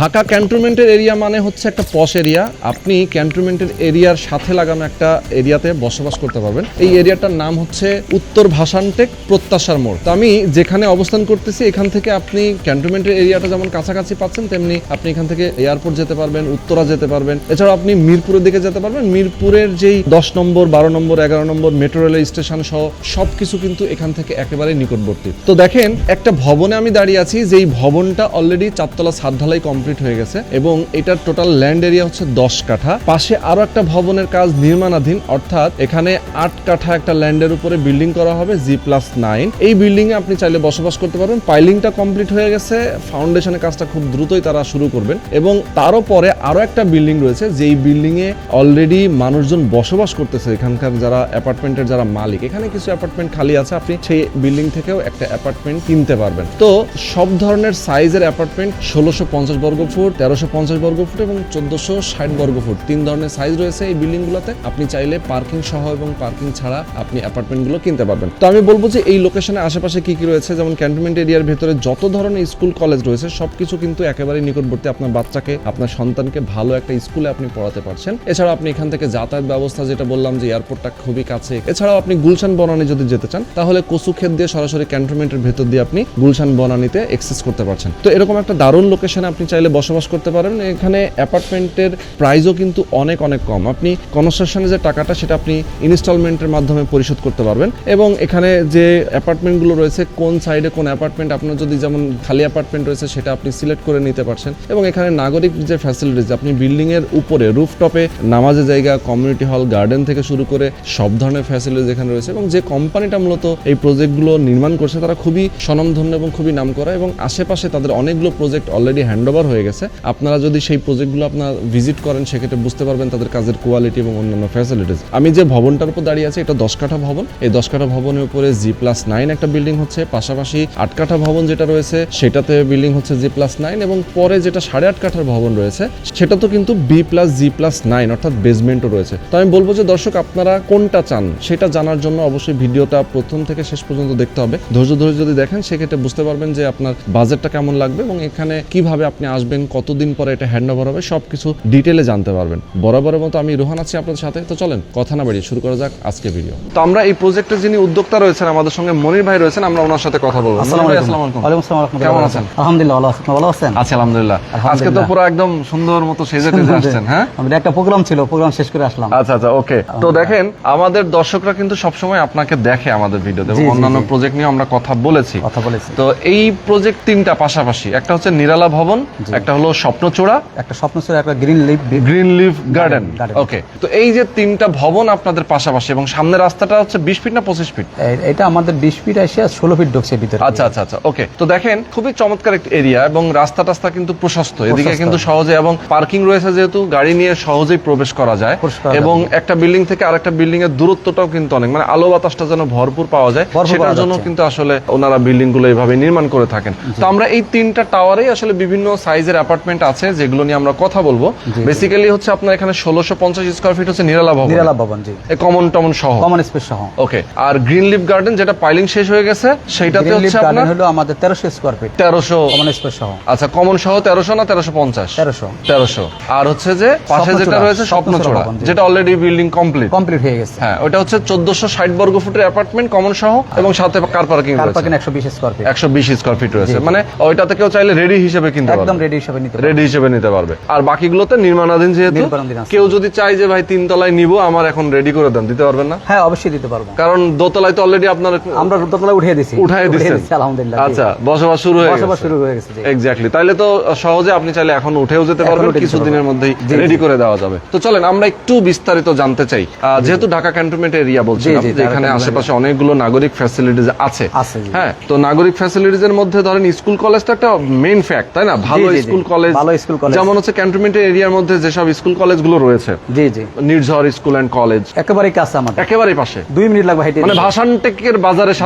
ঢাকা ক্যান্টনমেন্টের এরিয়া মানে হচ্ছে একটা পশ এরিয়া। আপনি ক্যান্টনমেন্টের এরিয়ার সাথে লাগানো একটা এরিয়াতে বসবাস করতে পারবেন। এই এরিয়াটার নাম হচ্ছে উত্তর ভাসানটেক প্রত্যাশার মোড়। তো আমি যেখানে অবস্থান করতেছি এখান থেকে আপনি ক্যান্টনমেন্টের এরিয়াটা যেমন কাছাকাছি পাচ্ছেন, তেমনি আপনি এখান থেকে এয়ারপোর্ট যেতে পারবেন, উত্তরা যেতে পারবেন, এছাড়াও আপনি মিরপুরের দিকে যেতে পারবেন। মিরপুরের যেই 10 নম্বর 12 নম্বর 11 নম্বর মেট্রো রেলের স্টেশন সহ সবকিছু কিন্তু এখান থেকে একেবারে নিকটবর্তী। তো দেখেন একটা ভবনে আমি দাঁড়িয়ে আছি, যেই ভবনটা অলরেডি 4 তলা ছাদ ঢালাই কমপ্লিট হয়ে গেছে এবং এটার টোটাল ল্যান্ড এরিয়া হচ্ছে 10 কাঠা। পাশে আরো একটা ভবনের কাজ নির্মাণাধীন, অর্থাৎ এখানে 8 কাঠা একটা ল্যান্ডের উপরে বিল্ডিং করা হবে G+9। এই বিল্ডিং এ আপনি চাইলে বসবাস করতে পারবেন। পাইলিংটা কমপ্লিট হয়ে গেছে, ফাউন্ডেশনের কাজটা খুব দ্রুতই তারা শুরু করবেন এবং তারও পরে আরো একটা বিল্ডিং রয়েছে, যেই বিল্ডিং এ অলরেডি মানুষজন বসবাস করতেছে। এখানকার যারা অ্যাপার্টমেন্টের যারা মালিক, এখানে কিছু অ্যাপার্টমেন্ট খালি আছে, আপনি সেই বিল্ডিং থেকেও একটা অ্যাপার্টমেন্ট কিনতে পারবেন। তো সব ধরনের সাইজের অ্যাপার্টমেন্ট 1650 বর্গ ফুট, 1350 বর্গ ফুট এবং 1460 বর্গ ফুট, 3 ধরনের সাইজ রয়েছে এই বিল্ডিংগুলোতে। আপনি চাইলে পার্কিং সহ এবং পার্কিং ছাড়া আপনি অ্যাপার্টমেন্টগুলো কিনতে পারবেন। তো আমি বলবো যে এই লোকেশনের আশেপাশে কি কি রয়েছে, যেমন ক্যান্টনমেন্ট এরিয়ার ভেতরে যত ধরনের স্কুল কলেজ রয়েছে সবকিছু কিন্তু একেবারে নিকটবর্তী। আপনার বাচ্চাকে, আপনার সন্তানকে ভালো একটা স্কুলে আপনি পড়াতে পারছেন। এছাড়াও আপনি এখান থেকে যাতায়াত ব্যবস্থা, যেটা বললাম যে এয়ারপোর্টটা খুবই কাছে। এছাড়াও আপনি গুলশান বনানী যদি যেতে চান তাহলে কচুক্ষেত দিয়ে সরাসরি ক্যান্টনমেন্টের ভেতর দিয়ে আপনি গুলশান বনানীতে অ্যাক্সেস করতে পারছেন। তো এরকম একটা দারুণ লোকেশনে আপনি চাইলে বসবাস করতে পারেন। এখানে অ্যাপার্টমেন্টের প্রাইসও কিন্তু অনেক কম। আপনি কনস্ট্রাকশনের যে টাকাটা সেটা আপনি ইনস্টলমেন্টের মাধ্যমে পরিশোধ করতে পারবেন এবং এখানে যে অ্যাপার্টমেন্টগুলো রয়েছে, কোন সাইডে কোন অ্যাপার্টমেন্ট আপনার যদি যেমন খালি অ্যাপার্টমেন্ট রয়েছে সেটা আপনি সিলেক্ট করে নিতে পারছেন। এবং এখানে নাগরিক যে ফ্যাসিলিটিস, আপনি বিল্ডিং এর উপরে রুফটপে নামাজের জায়গা, কমিউনিটি হল, গার্ডেন থেকে শুরু করে সব ধরনের ফ্যাসিলিটিস এখানে রয়েছে। এবং যে কোম্পানিটা মূলত এই প্রজেক্টগুলো নির্মাণ করছে তারা খুবই স্বনামধন্য এবং খুবই নামকরা এবং আশেপাশে তাদের অনেকগুলো প্রজেক্ট অলরেডি হ্যান্ডওভার হয়ে গেছে। আপনারা যদি সেই প্রজেক্টগুলো আপনার ভিজিট করেন সেক্ষেত্রে বুঝতে পারবেন তাদের কাজের কোয়ালিটি এবং অন্যান্য ফ্যাসিলিটিস। আমি যে ভবনটার উপর দাঁড়িয়ে আছি এটা 10 কাঠা ভবন। এই 10 কাঠা ভবনের উপরে G+9 একটা বিল্ডিং হচ্ছে, পাশাপাশি 8 কাঠা ভবন যেটা রয়েছে সেটাতে বিল্ডিং হচ্ছে G+9 এবং পরে যেটা 8.5 কাঠার ভবন রয়েছে সেটা তো কিন্তু B+G+9 অর্থাৎ বেসমেন্টও রয়েছে। তো আমি বলবো যে দর্শক, আপনারা কোনটা চান সেটা জানার জন্য অবশ্যই ভিডিওটা প্রথম থেকে শেষ পর্যন্ত দেখতে হবে। ধৈর্য ধরে যদি দেখেন সেক্ষেত্রে বুঝতে পারবেন যে আপনার বাজেটটা কেমন লাগবে এবং এখানে কিভাবে আপনি আসবেন, কতদিন পরে এটা হ্যান্ডওভার হবে, সবকিছু ডিটেলে জানতে পারবেন। বরাবরের মতো আমি রোহান আছি আপনাদের সাথে। তো চলেন কথা না বাড়িয়ে শুরু করা যাক আজকে ভিডিও। তো আমরা এই প্রজেক্টের যিনি উদ্যোক্তা রয়েছেন আমাদের সঙ্গে মনির ভাই রয়েছেন, আমরা ওনার সাথে কথা বলবো। আসসালামু আলাইকুম। কেমন আছেন? আলহামদুলিল্লাহ ভালো আছি। ভালো আছেন? আছি আলহামদুলিল্লাহ। আজকে তো পুরো একদম সুন্দর মতো সেজে টেজে আসছেন। হ্যাঁ, আমাদের একটা প্রোগ্রাম ছিল, প্রোগ্রাম শেষ করে আসলাম। আচ্ছা আচ্ছা, ওকে। তো দেখেন আমাদের দর্শকরা কিন্তু সবসময় আপনাকে দেখে আমাদের ভিডিওতে এবং অন্যান্য প্রজেক্ট নিয়ে আমরা কথা বলেছি। তো এই প্রজেক্ট তিনটা পাশাপাশি, একটা হচ্ছে নিরালা ভবন, একটা হলো স্বপ্নচূড়া, একটা স্বপ্নচূড়া, একটা গ্রিন লিফ গার্ডেন। ওকে। তো এই যে তিনটা ভবন আপনাদের পাশাপাশি এবং সামনের রাস্তাটা হচ্ছে 20 ফিট না 25 ফিট? এটা আমাদের 20 ফিট আসে 16 ফিট ঢুকছে ভিতরে। আচ্ছা আচ্ছা আচ্ছা, ওকে। তো দেখেন খুবই চমৎকার একটা এরিয়া এবং রাস্তা কিন্তু প্রশস্ত, এদিকে কিন্তু সহজে এবং পার্কিং রয়েছে, যেহেতু গাড়ি নিয়ে সহজেই প্রবেশ করা যায় এবং একটা বিল্ডিং থেকে আরেকটা বিল্ডিং এর দূরত্বটাও কিন্তু অনেক, মানে আলো বাতাসটা যেন ভরপুর পাওয়া যায় সেটার জন্য কিন্তু আসলে ওনারা বিল্ডিং গুলো এইভাবে নির্মাণ করে থাকেন। তো আমরা এই তিনটা টাওয়ারেই আসলে বিভিন্ন সাইজের অ্যাপার্টমেন্ট আছে যেগুলো নিয়ে আমরা কথা বলবো। বেসিক্যালি হচ্ছে আপনার এখানে 1650 স্কয়ার ফিট হচ্ছে নিরালা ভবন, জি, কমন টমন সহ, কমন স্পেস সহ। ওকে। আর গ্রিন লিফ গার্ডেন যেটা পাইলিং শেষ হয়ে গেছে সেটাতে হচ্ছে আপনার হলো আমাদের 1300 স্কয়ার ফিট, 1300 কমন স্পেস সহ। আচ্ছা, কমন সহ 1300 না 1350? 1300। আর হচ্ছে যে পাশে যেটা রয়েছে স্বপ্নচূড়া, যেটা অলরেডি বিল্ডিং কমপ্লিট হয়ে গেছে। হ্যাঁ, ওটা হচ্ছে 1460 বর্গ ফুটের অ্যাপার্টমেন্ট কমন সহ এবং সাথে কার পার্কিং রয়েছে। 120 স্কয়ার ফিট, 120 স্কয়ার ফিট রয়েছে। মানে ওইটাতে কেউ চাইলে রেডি হিসেবে কিনতে পারবে, একদম রেডি হিসেবে নিতে পারবে। আর বাকিগুলোতে নির্মাণাধীন, যেহেতু কেউ যদি চাই যে ভাই 3 তলায় নিব, আমার এখন রেডি করে দেন, দিতে পারবেন না? হ্যাঁ, অবশ্যই দিতে পারবো, কারণ দোতলায় তো অলরেডি আমরা দোতলায় উঠিয়ে দিয়েছি আলহামদুলিল্লাহ। আচ্ছা, বসবাস শুরু হয়ে গেছে। এক্স্যাক্টলি। তাইলে তো সহজে আপনি চাইলে এখন উঠেও যেতে পারবেন, কিছুদিনের মধ্যেই রেডি করে দেওয়া যাবে। তো চলেন আমরা একটু বিস্তারিত জানতে চাই। যেহেতু ঢাকা ক্যান্টনমেন্ট এরিয়া বলছিলাম, যেখানে আশেপাশে অনেকগুলো নাগরিক ফ্যাসিলিটিস আছে। হ্যাঁ, তো নাগরিক ফ্যাসিলিটিস এর মধ্যে ধরেন স্কুল কলেজটা একটা মেইন ফ্যাক্ট, তাই না? ভালো স্কুল কলেজ, যেমন হচ্ছে ক্যান্টনমেন্ট এরিয়ার মধ্যে যেসব স্কুল কলেজগুলো রয়েছে, জি জি, নির্ঝর স্কুল এন্ড কলেজ একেবারেই কাছে, আমাদের একেবারেই পাশে, 2 মিনিট লাগবে হেঁটে, মানে ভাসানটেকের বাজারের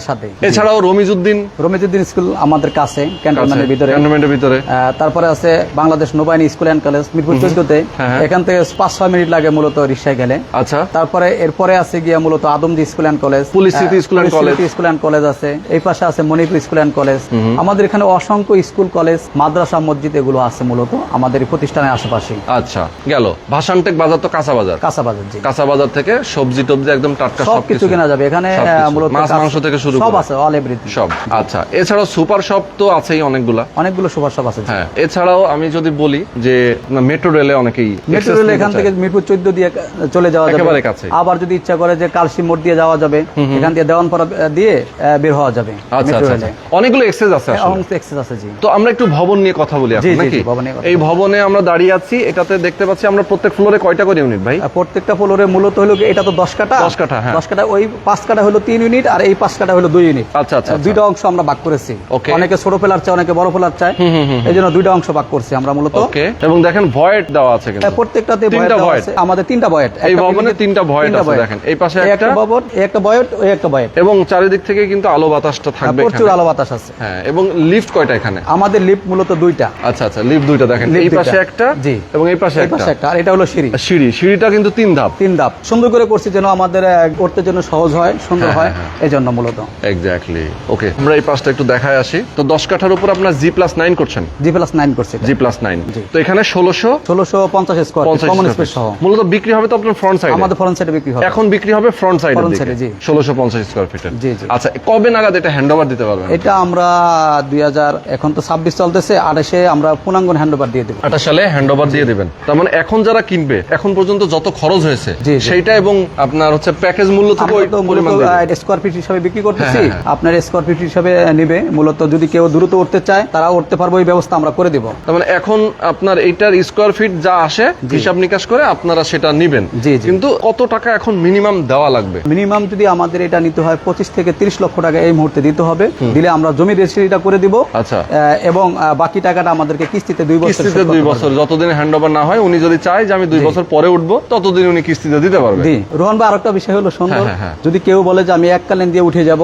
সাথে। এছাড়াও রমিজউদ্দিন স্কুল আমাদের কাছে ক্যান্টনমেন্টের ভিতরে। তারপরে আছে বাংলাদেশ নৌবাহিনী স্কুল এন্ড কলেজ মিরপুর 14তে, এখান থেকে 5-6 মিনিট লাগে মূলত রিকশায় গেলে। আচ্ছা। তারপরে এরপরে আছে গিয়া মূলত Adamjee school and college, police city school and college আছে। এই পাশে আছে মণিপুর স্কুল এন্ড কলেজ। আমাদের এখানে অসংখ্য স্কুল কলেজ, মাদ্রাসা মসজিদ এগুলো আছে মূলত আমাদের এই প্রতিষ্ঠানের আশেপাশে। আচ্ছা, গেল ভাসানটেক বাজার তো কাঁচা বাজার, কাঁচা বাজার, জি। কাঁচা বাজার থেকে সবজি টবজি একদম টাটকা সবকিছু কেনা যাবে এখানে, মূলত মাছ মাংস থেকে শুরু সব করে আছে, অল এভরিথিং সব। আচ্ছা, এছাড়াও সুপার শপ তো আছেই অনেকগুলা, অনেকগুলো সুপার শপ আছে, জি। হ্যাঁ। এছাড়াও আমি যদি বলি যে মেট্রো রেলে অনেকেই মেট্রো রেল এখান থেকে মিরপুর 14 দিয়ে চলে যাওয়া যাবে, একেবারে কাছে। আবার যদি ইচ্ছা করে যে কালসি মোড় দিয়ে যাওয়া যাবে, এখান দিয়ে দেওয়ানপাড়া দিয়ে বের হওয়া যাবে। আচ্ছা মেট্রো আচ্ছা, রেলে অনেকগুলো এক্সেস আছে আসলে। অনেক এক্সেস আছে, জি। তো আমরা একটু ভবন নিয়ে কথা বলি জি, এখন জি, নাকি? জি, ভবনের কথা এই ভবনে আমরা দাঁড়িয়ে আছি, এটাতে দেখতে পাচ্ছি আমরা প্রত্যেক ফ্লোরে কয়টা করে ইউনিট ভাই? প্রত্যেকটা ফ্লোরে মূলত হলো কি, এটা তো 10 কাঠা, 10 কাঠা, হ্যাঁ। 10 কাঠা, ওই 5 কাঠা হলো 3 ইউনিট আর এই 5 কাঠা হলো 2 ইউনিট। আচ্ছা আচ্ছা, দুইটা অংশ আমরা ভাগ করেছি। Okay. অনেকে ছোট ফ্ল্যাট চায়, অনেকে বড় ফ্ল্যাট চায়, এই জন্য দুইটা অংশ ভাগ করছি আমরা মূলত। ওকে। এবং দেখেন ভয়েড দেওয়া আছে কিন্তু প্রত্যেকটাতে তিনটা ভয়েট void। আছে, আমাদের 3টা ভয়েট। এই ভবনে 3টা ভয়েড আছে, দেখেন এই পাশে একটা ভবন, একটা ভয়েট, ওই একটা ভয়েট, এবং চারিদিক থেকে কিন্তু আলো বাতাসটা থাকবে প্রচুর এখানে। আলো বাতাস আছে। হ্যাঁ, এবং লিফট কয়টা এখানে? আমাদের লিফট মূলত 2টা। আচ্ছা আচ্ছা, লিফট দুইটা দেখেন, লিফট এই পাশে দুইটা। একটা, জি। এবং এই পাশে এই পাশে একটা। একটা, আর এটা হলো সিঁড়ি। সিঁড়িটা কিন্তু 3 ধাপ। 3 ধাপ সুন্দর করে করছি যেন আমাদের করতে জন্য সহজ হয়, সুন্দর হ্যাঁ, হয়, হ্যাঁ, এই জন্য মূলত। এক্স্যাক্টলি। ওকে, আমরা এই পাশটা একটু দেখায় আসি। তো 10 কাঠার উপর আপনার G+9 করছেন? G+9 করছি এটা। G+9। জি। তো এখানে 1650 1650 স্কয়ার ফিট কমন স্পেস সহ। মূলত বিক্রি হবে তো আপনার ফ্রন্ট সাইডে? আমাদের ফ্রন্ট সাইডে বিক্রি হবে। এখন বিক্রি হবে ফ্রন্ট সাইডে, Front side এ, জি। 1650 স্কয়ার ফিটের। জি, জি। আচ্ছা, কবে নাগাদ এটা হ্যান্ডওভার দিতে পারবেন? এটা আমরা 2000, এখন তো 26 চলতেছে, 28-এ আমরা পূর্ণাঙ্গ হ্যান্ডওভার দিয়ে দেব। 28 সালে হ্যান্ডওভার দিয়ে দিবেন। তার মানে এখন যারা কিনবে, এখন পর্যন্ত যত খরচ হয়েছে জি, জি। সেইটা এবং আপনার হচ্ছে প্যাকেজ মূল্য থেকে ওই আমরা তো মূলত পরিমাণ দিবে। স্কয়ার ফিট হিসাবে বিক্রি করতেছি, হ্যাঁ, হ্যাঁ। আপনার স্কয়ার ফিট হিসাবে নিবে। মূলত যদি কেউ দ্রুত উঠতে চায় তারা উঠতে পারবে, ওই ব্যবস্থা আমরা করে দেব। তার মানে এখন আপনার এইটার স্কয়ার ফিট যা আসে হিসাব নিকাশ করে আপনারা সেটা নিবেন। জি, জি। কিন্তু কত টাকা এখন মিনিমাম দেওয়া লাগবে? মিনিমাম যদি আমাদের এটা নিতে হয় 25 থেকে 30 লক্ষ টাকা এই মুহূর্তে দিতে হবে। দিলে আমরা জমি রেজিস্ট্রিটা করে দিব। আচ্ছা। এবং বাকি টাকাটা আমাদেরকে কিস্তিতে 2 বছর কিস্তিতে 2 বছর, যতদিন হ্যান্ডওভার না হয়, উনি যদি চায় যে আমি 2 বছর পরে উঠবো, ততদিন উনি কিস্তিতে দিতে পারবে। জি। রোহন ভাই, আরেকটা বিষয় হলো সুন্দর, হ্যাঁ, হ্যাঁ। যদি কেউ বলে যে আমি এককালীন দিয়ে উঠে যাব,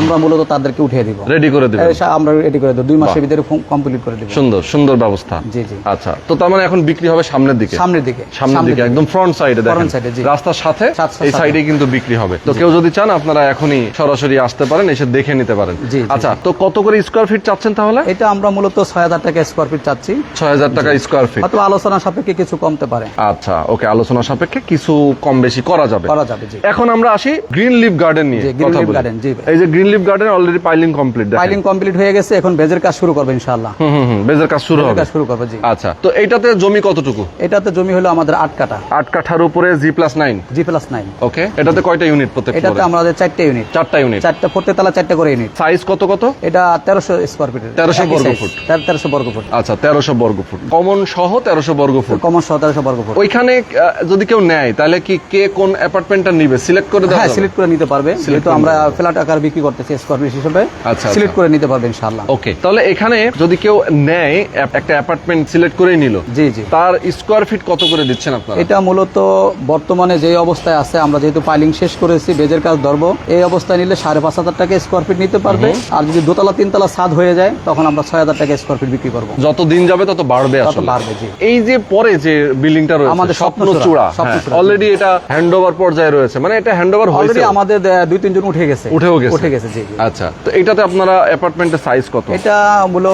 আমরা মূলত তাদেরকে উঠিয়ে দিব, রেডি করে দিবেন। আমরা রেডি করে দেব, 2 মাসের ভিতরে কমপ্লিট করে দেব। সুন্দর সুন্দর ব্যবস্থা। জি, জি। আচ্ছা, তো তার মানে এখন বিক্রি হবে সামনের দিকে? সামনের দিকে, সামনের দিকে একদম ফ্রন্ট সাইডে, দেখেন Front side এ, জি। রাস্তার সাথে রাস্তার এই সাথে। সাইডে কিন্তু বিক্রি হবে। তো কেউ যদি চান আপনারা এখনই সরাসরি আসতে পারেন, এসে দেখে নিতে পারেন। জি, জি। আচ্ছা, তো কত করে স্কয়ার ফিট চাচ্ছেন তাহলে? এটা আমরা মূলত 6000 টাকা স্কয়ার ফিট চাচ্ছি। 6000 টাকা স্কয়ার ফিট। অথবা আলোচনা সাপেক্ষে কিছু কমতে পারে। আচ্ছা, ওকে, আলোচনা সাপেক্ষে কিছু কম বেশি করা যাবে। করা যাবে, জি। এখন আমরা আসি গ্রিন লিফ গার্ডেন নিয়ে জি, Green কথা Leaf বলি। Garden, জি ভাই। এই যে green leaf garden already piling complete, দেখেন। ফাইলিং কমপ্লিট হয়ে গেছে, এখন বেজের কাজ শুরু করবে ইনশাআল্লাহ। বেজের কাজ শুরু হবে। কাজ শুরু করবে, জি। আচ্ছা, তো এইটাতে জমি কতটুকু? এটাতে জমি হলো আমাদের 8 কাঠা। 8 কাঠার উপরে G+9। G+9। ওকে, এটাতে কয়টা ইউনিট প্রত্যেক এটাতে ফ্লোরে? আমাদের 4টা ইউনিট। 4টা ইউনিট। 4টা, প্রত্যেক তালা 4টা করে ইউনিট। সাইজ কত কত? এটা 1300 স্কয়ার ফিট। 1300 বর্গ ফুট। 1300 বর্গ ফুট। আচ্ছা, 1300 বর্গ ফুট, কমন সহ 1300 বর্গ ফুট। কমন 1700 বর্গ ফুট। ওইখানে যদি কেউ নেয় তাহলে কি কে কোন অ্যাপার্টমেন্টটা নিবে সিলেক্ট করে দেওয়া হ্যাঁ, যাবে? সিলেক্ট করে নিতে পারবে, যেহেতু করে আমরা ফ্ল্যাট আকার বিক্রি করতেছি স্কয়ার ফিট হিসেবে। আচ্ছা, সিলেক্ট করে নিতে পারবে ইনশাআল্লাহ। ওকে, তাহলে এখানে যদি কেউ নেয় একটা অ্যাপার্টমেন্ট সিলেক্ট করেই নিল, জি, জি। তার স্কয়ার ফিট কত করে দিচ্ছেন আপনারা? এটা মূলত বর্তমানে যে অবস্থায় আছে, আমরা যেহেতু পাইলিং শেষ করেছি, বেজের কাজ ধরবো, এই অবস্থায় নিলে 5500 টাকা স্কয়ার ফিট নিতে পারবে। আর যদি দোতলা 3তলা ছাদ হয়ে যায়, তখন আমরা 6000 টাকা স্কয়ার ফিট বিক্রি করবো। যত দিন যাবে তত বাড়বে তত আসলে। বাড়বে, জি। এই যে পরে যে বিল্ডিংটা রয়েছে আমাদের স্বপ্নচূড়া, স্বপ্নচূড়া, স্বপ্নচূড়া, অলরেডি এটা হ্যান্ডওভার পর্যায়ে রয়েছে, মানে এটা হ্যান্ডওভার হয়েছে অলরেডি আমাদের 2-3 জন উঠে গেছে। উঠেও গেছে? উঠে গেছে, জি, জি। আচ্ছা, তো এটাতে আপনারা অ্যাপার্টমেন্টের সাইজ কত? এটা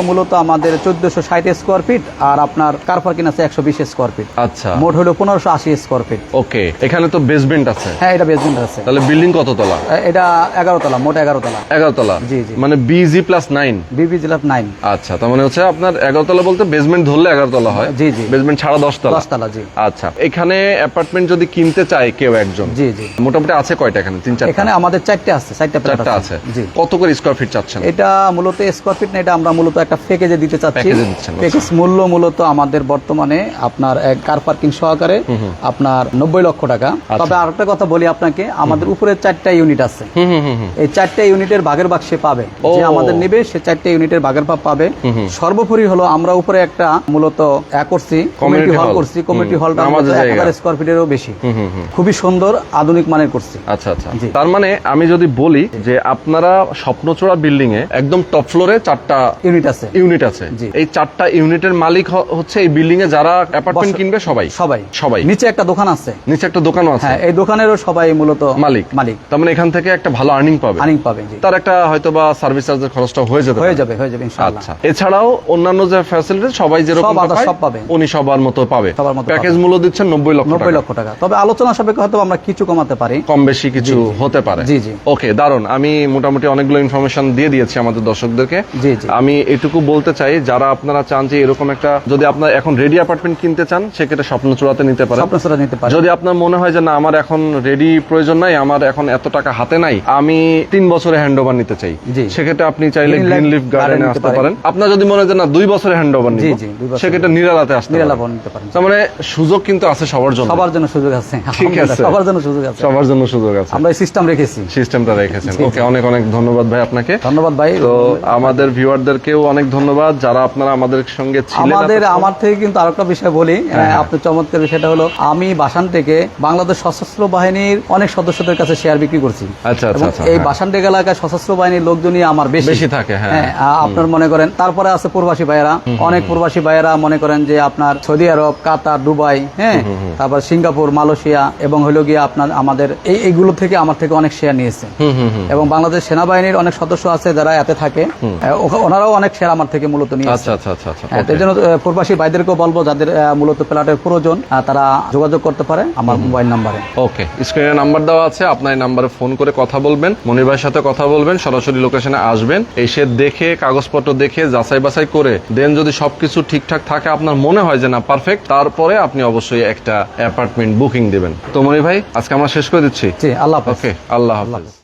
মূলত আমাদের 1460 স্কয়ার ফিট, আর আপনার কার পার্কিং আছে 120 স্কয়ার ফিট। আচ্ছা, মোট হলো 1580 স্কয়ার ফিট। ওকে, এখানে তো বেসমেন্ট আছে। হ্যাঁ, এটা বেসমেন্ট আছে। তাহলে বিল্ডিং কত তলা? এটা 11 তলা, মোট 11 তলা। 11 তলা। জি, জি। মানে BG+9। BB+9। আচ্ছা, তার মানে হচ্ছে আপনার 11 তলা বলতে বেসমেন্ট ধরলে 11 তলা হয়। জি, জি। বেসমেন্ট ছাড়া 10 তলা। 10 তলা, জি। আচ্ছা, এখানে অ্যাপার্টমেন্ট যদি কিনতে চায় কেউ একজন, জি, জি। মোটামুটি আছে কয়টা এখানে? 3-4টা? এখানে আমাদের 4টা আছে, 4টা প্লট চারটা আছে। জি। কত করে স্কয়ার ফিট চাচ্ছেন? এটা মূলত স্কয়ার ফিট না, এটা আমরা মূলত একটা প্যাকেজে দিতে চাচ্ছি। প্যাকেজে দিচ্ছেন, আচ্ছা। প্যাকেজ মূল্য মূলত আমাদের বর্তমানে আপনার কার পার্কিং সহকারে আপনার 90 লক্ষ টাকা। তবে আরেকটা কথা বলি আপনাকে, আমাদের উপরে 4টা ইউনিট আছে। এই 4টা ইউনিটের ভাগের ভাগ সে পাবে, যে আমাদের নিবে সে 4টা ইউনিটের ভাগের ভাগ পাবে। সর্বোপরি হলো আমরা উপরে একটা মূলত করছি, কমিউনিটি হল করছি। কমিউনিটি হলটা আমাদের 1000 স্কয়ার ফিটেরও বেশি, খুবই সুন্দর আধুনিক মানের করছি। আচ্ছা, আচ্ছা। জি। তার মানে আমি যদি বলি যে আপনারা স্বপ্নচূড়া বিল্ডিং এ একদম টপ ফ্লোরে 4টা ইউনিট আছে। ইউনিট আছে। জি। এই 4টা ইউনিটের মালিক হচ্ছে এই বিল্ডিং এ যারা অ্যাপার্টমেন্ট কিনবে সবাই সবাই সবাই। নিচে একটা দোকান আছে, নিচে একটা দোকানও আছে। হ্যাঁ, এই দোকানেরও সবাই মূলত মালিক। তার মানে এখান থেকে একটা ভালো আর্নিং পাবে। আর্নিং পাবে, জি। তার একটা হয়তো বা সার্ভিস চার্জের খরচটা হয়ে যেতে পারে। হয়ে যাবে ইনশাআল্লাহ। আচ্ছা, এছাড়াও অন্যান্য যে ফ্যাসিলিটি সবাই যেরকম সব পাবে। উনি সবার মতো পাবে। সবার মতো প্যাকেজ মূল্য দিচ্ছেন 90 লক্ষ 90 লক্ষ টাকা। তবে আলোচনা সাপেক্ষে হয়তো আমরা কিছু কমাতে পারি, কম বেশি কিছু হতে পারে। জি জি ওকে, দারুন। আমি মোটামুটি অনেকগুলো ইনফরমেশন দিয়ে দিয়েছি আমাদের দর্শকদেরকে। জি জি আমি এটুকু বলতে চাই, যারা আপনারা চান যে এরকম একটা, যদি আপনার এখন রেডি অ্যাপার্টমেন্ট কিনতে চান, সেক্ষেত্রে স্বপ্নচূড়াতে নিতে পারেন। স্বপ্ন সেটা নিতে পারি। যদি আপনার মনে হয় যে না, আমার এখন রেডি প্রয়োজন নাই, আমার এখন এত টাকা হাতে নাই, আমি 3 বছরে হ্যান্ড ওভার নিতে চাই, জি। সেক্ষেত্রে আপনি চাইলে Green গ্রিন Leaf লিফ গার্ডেনে Garden নিতে আসতে পারেন। পারেন। আপনার যদি মনে হয় যে না 2 বছরে হ্যান্ড ওভার নিব, জি, 2 বছর। সেক্ষেত্রে নিরালাতে আসতে নিরালাভ পারেন। নিতে পারেন। তার মানে সুযোগ কিন্তু আছে সবার জন্য। সবার জন্য সুযোগ আছে, ঠিক আছে। সবার জন্য সুযোগ আছে, সবার জন্য সুযোগ আছে। আমরা এই সিস্টেম রেখেছি। সিস্টেমটা রেখেছেন। ওকে, অনেক অনেক ধন্যবাদ ভাই আপনাকে। ধন্যবাদ ভাই। তো আমাদের ভিউয়ারদেরকেও অনেক ধন্যবাদ, যারা আপনারা আমাদের সঙ্গে ছিলেন। আমার থেকে কিন্তু আরেকটা বিষয় বলি, আপনার চমৎকার বিষয়টা হলো, আমি বাসান থেকে বাংলাদেশ সশস্ত্র বাহিনীর অনেক সদস্যদের কাছে শেয়ার বিক্রি করছি। আচ্ছা আচ্ছা এবং আচ্ছা। এই বাসানটেক এলাকায় সশস্ত্র বাহিনীর লোকজনই আমার বেশি থাকে। হ্যাঁ, আপনার মনে করেন, তারপরে আছে প্রবাসী ভাইয়েরা, অনেক প্রবাসী ভাইয়েরা মনে করেন যে আপনার সৌদি আরব, কাতার, দুবাই, হ্যাঁ, তারপর সিঙ্গাপুর, মালয়েশিয়া এবং হলো গিয়ে আপনার আমাদের এইগুলো থেকে আমার থেকে অনেক শেয়ার নিয়েছে। এবং বাংলাদেশ সেনাবাহিনীর অনেক সদস্য আছে যারা এতে থাকে, ওনারাও অনেক শেয়ার আমার থেকে মূলত নিয়েছে। আচ্ছা আচ্ছা আচ্ছা আচ্ছা। এই জন্য প্রবাসী ভাইদেরকেও বলবো, যাদের মূলত প্লাটের প্রয়োজন, তারা যোগাযোগ করতে পারে আমার মোবাইল নাম্বারে। ওকে, স্ক্রিনে নাম্বার দেওয়া আছে, আপনার এই নাম্বারে ফোন করে কথা বলবেন, মনির ভাইয়ের সাথে কথা বলবেন, সরাসরি লোকেশনে আসবেন, এসে দেখে কাগজপত্র দেখে যাচাই বাছাই করে দেন, যদি সবকিছু ঠিকঠাক থাকে, আপনার মনে হয় যে না পারফেক্ট, তারপরে আপনি অবশ্যই একটা অ্যাপার্টমেন্ট বুকিং দিবেন। তো মনির ভাই, আজকে আমরা শেষ করে দিচ্ছি। জি, আল্লাহ হাফেজ। ওকে, আল্লাহ হাফেজ।